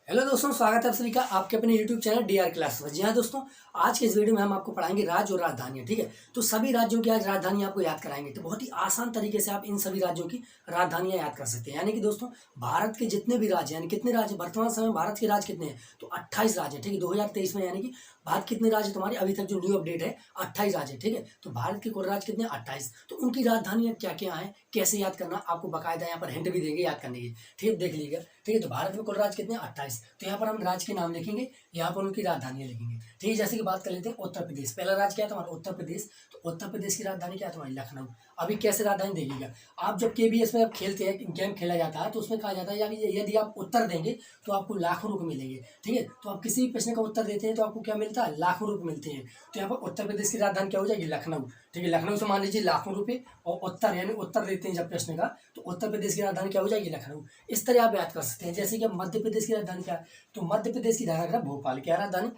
Hello दोस्तों, स्वागत है आप सभी का आपके अपने YouTube चैनल DR क्लास में। जी हाँ दोस्तों, आज के इस वीडियो में हम आपको पढ़ाएंगे राज्य और राजधानियाँ। ठीक है, तो सभी राज्यों की आज राजधानी आपको याद कराएंगे। तो बहुत ही आसान तरीके से आप इन सभी राज्यों की राजधानियाँ याद कर सकते हैं। यानी कि दोस्तों, भारत के जितने भी राज्य, यानी कितने राज्य वर्तमान समय में भारत के राज्य कितने हैं, तो 28 राज्य है। ठीक है, 2023 में यानी कि भारत कितने राज्य तुम्हारे अभी तक जो न्यू अपडेट है 28 राज्य है। ठीक है, तो भारत के कुल राज्य कितने 28। तो उनकी राजधानियाँ क्या क्या है, कैसे याद करना, आपको बाकायदा यहाँ पर हिंट भी देंगे याद करने की। ठीक है, देख लीजिएगा। ठीक है, तो भारत में कुल राज्य कितने 28। तो यहाँ पर हम राज्य के नाम लिखेंगे, यहाँ पर उनकी राजधानियाँ लिखेंगे। ठीक है, जैसे कि बात कर लेते हैं उत्तर प्रदेश। पहला राज्य क्या है तुम्हारा उत्तर प्रदेश। तो उत्तर प्रदेश की राजधानी क्या है तुम्हारी लखनऊ। अभी कैसे राजधानी देखिएगा, आप जब KBS में आप खेलते हैं, गेम खेला जाता है, तो उसमें कहा जाता है यदि आप उत्तर देंगे तो आपको लाखों रुपये मिलेंगे। ठीक है, तो आप किसी भी प्रश्न का उत्तर देते हैं तो आपको क्या मिलता है, लाखों रुपये मिलते हैं। तो यहाँ पर उत्तर प्रदेश की राजधानी क्या हो जाएगी, लखनऊ। ठीक है, लखनऊ से मान लीजिए लाखों रुपये, और उत्तर यानी उत्तर देते हैं जब प्रश्न का, तो उत्तर प्रदेश की राजधानी क्या हो जाएगी, लखनऊ। इस तरह आप याद कर सकते हैं। जैसे कि मध्य प्रदेश की राजधानी क्या है, तो मध्य प्रदेश की राजधानी भोपाल। क्या राजधानी,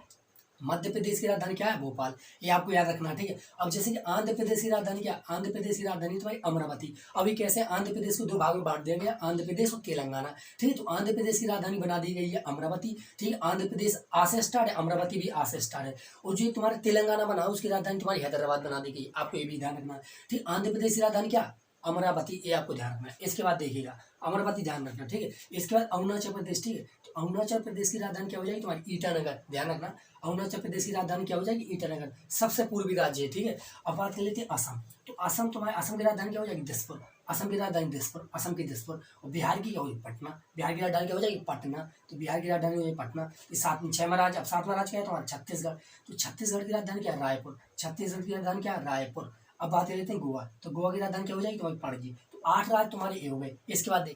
मध्य प्रदेश की राजधानी क्या है, भोपाल। ये आपको याद रखना है। ठीक है, अब जैसे कि आंध्र प्रदेश की राजधानी क्या है, आंध्र प्रदेश की राजधानी तुम्हारी अमरावती। अभी कैसे आंध्र प्रदेश को दो भाग में बांट दिया गया, आंध्र प्रदेश और तेलंगाना। ठीक है, तो आंध्र प्रदेश की राजधानी बना दी गई है अमरावती। ठीक है, आंध्र प्रदेश आ से स्टार्ट है, अमरावती भी आ से स्टार्ट है। और जो तुम्हारे तेलंगाना बना उसकी राजधानी तुम्हारी हैदराबाद बना दी गई, आपको ये भी ध्यान रखना है। ठीक, आंध्र प्रदेश की राजधानी क्या, अमरावती, ये आपको ध्यान रखना है। इसके बाद देखिएगा, अमरावती ध्यान रखना। ठीक है, इसके बाद अरुणाचल प्रदेश। ठीक है, तो अरुणाचल प्रदेश की राजधानी क्या हो जाएगी तुम्हारी, ईटानगर। ध्यान रखना, अरुणाचल प्रदेश की राजधानी क्या हो जाएगी, ईटानगर। सबसे पूर्वी राज्य है। ठीक है, अब बात कर लेते हैं असम। तो असम तुम्हारे, असम की राजधानी क्या हो जाएगी, दिसपुर। असम की राजधानी दिसपुर, असम की दिसपुर। और बिहार की क्या होगी, पटना। बिहार की राजधानी क्या हो जाएगी, पटना। तो बिहार की राजधानी हो जाएगी पटना। ये छठवां राज्य। अब सातवां राज्य क्या है तुम्हारा, छत्तीसगढ़। तो छत्तीसगढ़ की राजधानी क्या है, रायपुर। छत्तीसगढ़ की राजधानी क्या है, रायपुर। अब बात कर लेते हैं गोवा। तो गोवा की राजधानी क्या हो जाएगी तुम्हारी, पणजी। तो 8 राज्य तुम्हारे ये हो गए। इसके बाद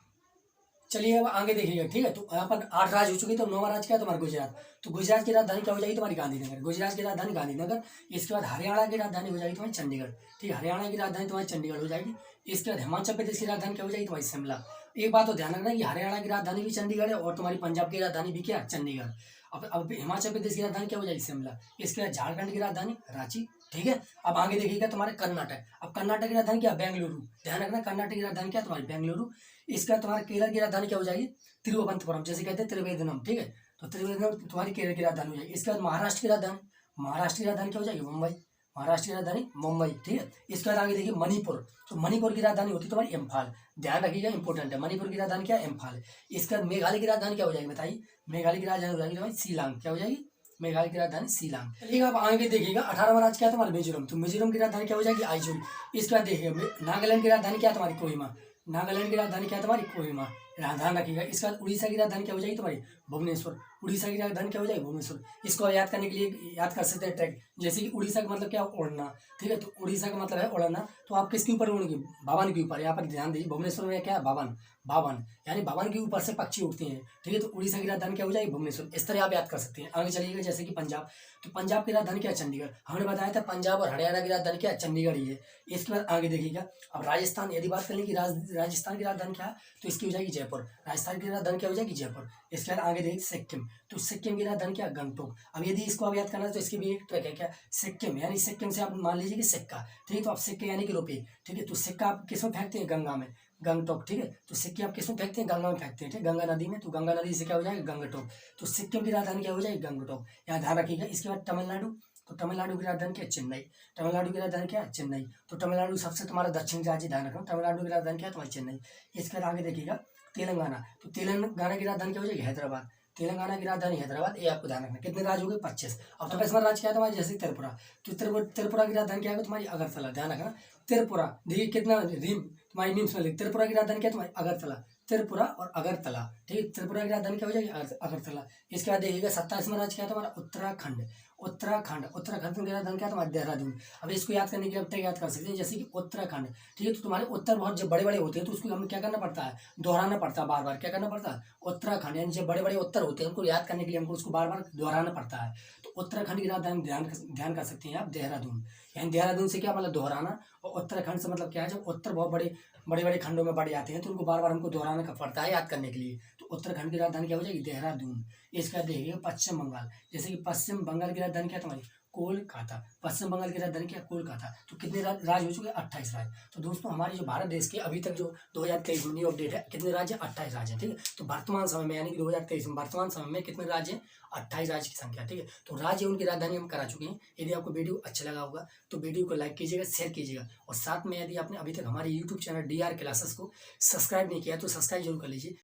चलिए अब आगे देखिएगा। ठीक है, तो यहाँ पर 8 राज्य हो चुके, तो 9वां राज्य क्या है तुम्हारा, गुजरात। तो गुजरात की राजधानी क्या हो जाएगी तुम्हारी, गांधीनगर। गुजरात की राजधानी गांधीनगर। इसके बाद हरियाणा की राजधानी हो जाएगी तुम्हारी चंडीगढ़। ठीक है, हरियाणा की राजधानी तुम्हारी चंडीगढ़ हो जाएगी। इसके बाद हिमाचल प्रदेश की राजधानी क्या हो जाएगी तुम्हारी, शिमला। एक बात तो ध्यान रखना कि हरियाणा की राजधानी भी चंडीगढ़ है और तुम्हारी पंजाब की राजधानी भी क्या है, चंडीगढ़। अब हिमाचल प्रदेश की राजधानी क्या हो जाएगी, शिमला। इसके बाद झारखंड की राजधानी रांची। ठीक है, अब आगे देखिएगा तुम्हारे कर्नाटक। अब कर्नाटक की राजधानी क्या, बेंगलुरु। ध्यान रखना, कर्नाटक की राजधानी क्या तुम्हारी, बेंगलुरु। इसके बाद तुम्हारे केरल की राजधानी क्या हो जाएगी, तिरुवनंतपुरम, जैसे कहते हैं त्रिवेंद्रम। ठीक है, तो त्रिवेंद्रम तुम्हारी केरल की राजधानी हो जाएगी। इसके बाद महाराष्ट्र की राजधानी, महाराष्ट्र की राजधानी क्या हो जाएगी, मुंबई। महाराष्ट्र की राजधानी मुंबई। ठीक है, इसके बाद आगे देखिए मणिपुर। तो मणिपुर की राजधानी होती है तुम्हारी इम्फाल। ध्यान रखिएगा, इंपॉर्टेंट है। मणिपुर की राजधानी क्या है, इम्फाल। इसके बाद मेघालय की राजधानी क्या हो जाएगी बताइए, मेघालय की राजधानी हो जाएगी तुम्हारी शिलांग। क्या हो जाएगी, मेघालय की राजधानी शिलांग। चलिए अब आगे देखिएगा, 18वां राज्य क्या है तुम्हारा, मिजोरम। तो मिजोरम की राजधानी क्या हो जाएगी, आइजोल। इसके बाद देखिएगा नागालैंड की राजधानी क्या है तुम्हारी, कोहिमा। नागालैंड की राजधानी क्या है तुम्हारी, कोहिमा। ध्यान रखिएगा। इसके बाद उड़ीसा की राजधानी क्या हो जाएगी तुम्हारी, भुवनेश्वर। उड़ीसा की राजधानी क्या हो जाएगी, भुवनेश्वर। इसको याद करने के लिए याद कर सकते हैं ट्रैक, जैसे कि उड़ीसा का मतलब क्या है, उड़ना। ठीक है, तो उड़ीसा का मतलब है उड़ना। तो आप किसके ऊपर उड़ेंगे, भवन के ऊपर। यहाँ पर ध्यान दीजिए, भुवनेश्वर में क्या है, भवन। भवन यानी भवन के ऊपर से पक्षी उड़ते हैं। ठीक है, तो उड़ीसा की राजधानी क्या हो जाएगी, भुवनेश्वर। इस तरह आप याद कर सकते हैं। आगे चलिएगा, जैसे कि पंजाब। तो पंजाब की राजधानी क्या है, चंडीगढ़। हमने बताया था पंजाब और हरियाणा की राजधानी क्या है, चंडीगढ़ ही है। इसके बाद आगे देखिएगा, अब राजस्थान, यदि बात करें कि राजस्थान की राजधानी क्या है, तो इसकी हो जाएगी जयपुर। राजस्थान की राजधानी क्या हो जाएगी, जयपुर। इसके बाद आगे देखिए सिक्किम। तो सिक्किम की राजधानी क्या है, गंगटोक। अब यदि इसको आप याद करना है तो इसकी भी एक ट्रिक है, क्या, सिक्किम यानी सिक्किम से आप मान लीजिए कि सिक्का। ठीक है, तो आप सिक्के यानी कि रुपये। ठीक है, तो सिक्का आप किसमें फेंकते हैं, गंगा में, गंगटोक। ठीक है, तो सिक्के आप किसमें फेंकते हैं, गंगा में फेंकते हैं। ठीक है, गंगा नदी में। तो गंगा नदी से क्या हो जाएगा, गंगटोक। तो सिक्किम की राजधानी क्या हो जाएगी, गंगटोक। यहाँ ध्यान रखिएगा। इसके बाद तमिलनाडु। तो तमिलनाडु की राजधानी क्या है, चेन्नई। तमिलनाडु की राजधानी क्या है, चेन्नई। तो तमिलनाडु सबसे तुम्हारा दक्षिण राज्य, ध्यान रखना। तमिलनाडु की राजधानी क्या है तुम्हारी, चेन्नई। इसके बाद आगे देखिएगा तेलंगाना। तो तेलंगाना की राजधानी क्या हो जाएगी, हैदराबाद। तेलंगाना की राजधानी हैदराबाद, ये आपको ध्यान रखना। कितने राज्य हो गए, 25। अब तो 25वां राज्य क्या है तुम्हारी, जैसे त्रिपुरा। तो त्रिपुरा की राजधानी क्या है तुम्हारी, अगरतला। ध्यान रखना, त्रिपुरा। देखिए कितना रिम तुम्हारी मीम्स में लिख, त्रिपुरा की राजधानी क्या है तुम्हारी, अगरतला। त्रिपुरा और अगरतला। ठीक है, त्रिपुरा की राजधानी क्या हो जाएगी, अगरतला। इसके बाद देखिएगा 27वां राज्य क्या है तुम्हारा, उत्तराखंड। उत्तराखंड, उत्तराखंड की राजधानी क्या है तुम्हारा, देहरादून। अब इसको याद करने के लिए याद कर सकते हैं, जैसे कि उत्तराखंड। ठीक है, तो तुम्हारे उत्तर बहुत जब बड़े बड़े होते हैं तो उसको हमें क्या करना पड़ता है, दोहराना पड़ता है, बार बार क्या करना पड़ता है, उत्तराखंड। यानी जब बड़े बड़े उत्तर होते हैं उनको याद करने के लिए हमको उसको बार बार दोहराना पड़ता है। तो उत्तराखंड की राजधानी ध्यान कर सकते हैं आप, देहरादून। यानी देहरादून से क्या मतलब, दोहराना। और उत्तराखंड से मतलब क्या है, जब उत्तर बहुत बड़े बड़े बड़े खंडों में बढ़ जाते हैं तो उनको बार बार हमको दोहराना का पड़ता है याद करने के लिए। तो उत्तराखंड की राजधानी क्या हो जाएगी, देहरादून। इसका देखिए पश्चिम बंगाल। जैसे कि पश्चिम बंगाल की राजधानी क्या है तुम्हारी, कोलकाता। पश्चिम बंगाल की राजधानी क्या है? कोलकाता। तो कितने राज्य हो चुके हैं? 28 राज्य। तो दोस्तों हमारे जो भारत देश के अभी तक जो 2023 में न्यू अपडेट है, कितने राज्य? 28 राज्य हैं, ठीक है। तो वर्तमान समय में यानी कि 2023 में वर्तमान समय में कितने राज्य हैं? 28 राज्य की संख्या, ठीक है। तो राज्य उनकी राजधानी हम करा चुके हैं। यदि आपको वीडियो अच्छा लगा होगा तो वीडियो को लाइक कीजिएगा, शेयर कीजिएगा, और साथ में यदि आपने अभी तक हमारे यूट्यूब चैनल DR क्लासेस को सब्सक्राइब नहीं किया तो सब्सक्राइब जरूर कर लीजिए।